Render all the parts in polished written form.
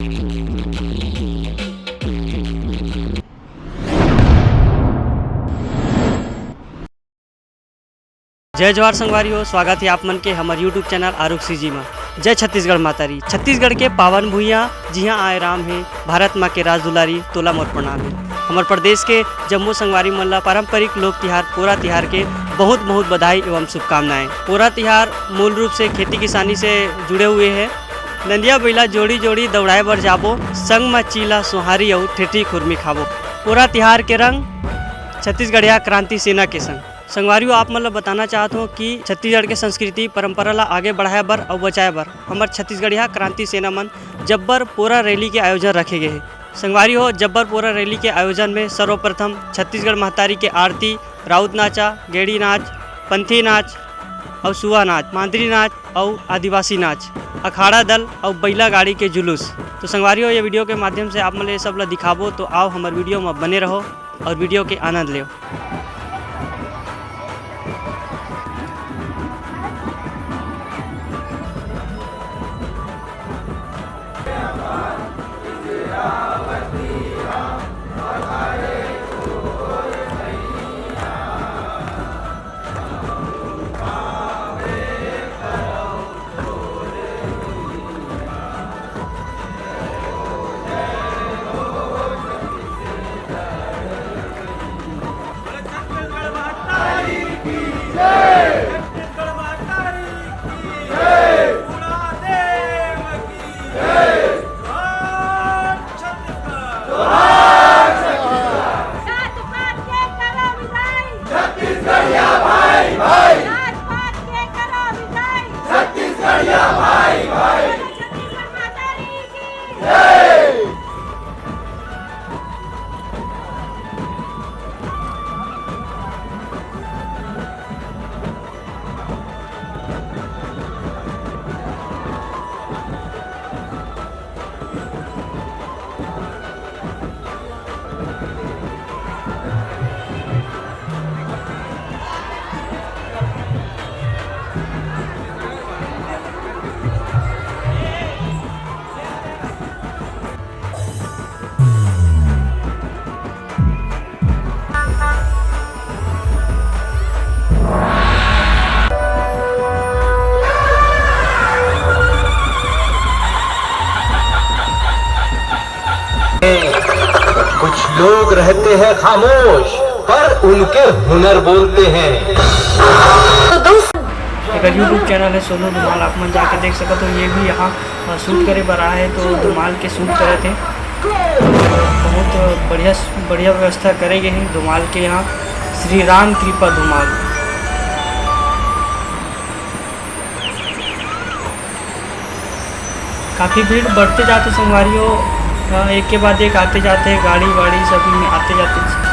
जय जवाहर संगवारी स्वागत है आप मन के हमारे यूट्यूब चैनल आरुख सीजी में। जय छत्तीसगढ़ मातारी। छत्तीसगढ़ के पावन भूइयाँ जिहाँ आए राम है, भारत माँ के राज दुलारी तोला मोर प्रणाम है। हमारे प्रदेश के जम्मू संगवारी मन ला पारंपरिक लोक तिहार पोरा तिहार के बहुत बहुत बधाई एवं शुभकामनाएं। पोरा तिहार मूल रूप से खेती किसानी से जुड़े हुए हैं। नंदिया बैला जोड़ी जोड़ी दौड़ाए बर जाबो, संग में चीला सोहारी और ठेठी खुरमी खाबो। पोरा तिहार के रंग छत्तीसगढ़िया क्रांति सेना के संग। संगवारियों आप मतलब बताना चाहता हूँ कि छत्तीसगढ़ के संस्कृति परंपरा ला आगे बढ़ाए बर और बचाए बर हमारे छत्तीसगढ़िया क्रांति सेना मन जब्बर पोरा रैली के आयोजन रखे गए हैं। संगवारियों जब्बर पोरा रैली के आयोजन में सर्वप्रथम छत्तीसगढ़ महतारी के आरती, राउत नाचा, गेड़ी नाच, पंथी नाच और सुआ नाच, मांदरी नाच और आदिवासी नाच, अखाड़ा दल और बैला गाड़ी के जुलूस। तो संगवारियों ये वीडियो के माध्यम से आप मतलब ये सब ला दिखाबो, तो आओ हमारे वीडियो में बने रहो और वीडियो के आनंद लो। कुछ लोग रहते हैं खामोश पर उनके हुनर बोलते हैं। एक यूट्यूब चैनल है सोनू धुमाल, आप मन जाके देख सकते हो। ये भी यहाँ शूट करे बर आए हैं, तो धुमाल के शूट करे थे। बहुत बढ़िया व्यवस्था करे गए हैं धुमाल के यहाँ। श्री राम कृपा धुमाल। काफ़ी भीड़ बढ़ते जाते संगवारियों, एक के बाद एक आते जाते हैं, गाड़ी वाड़ी सभी में आते जाते।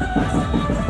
है।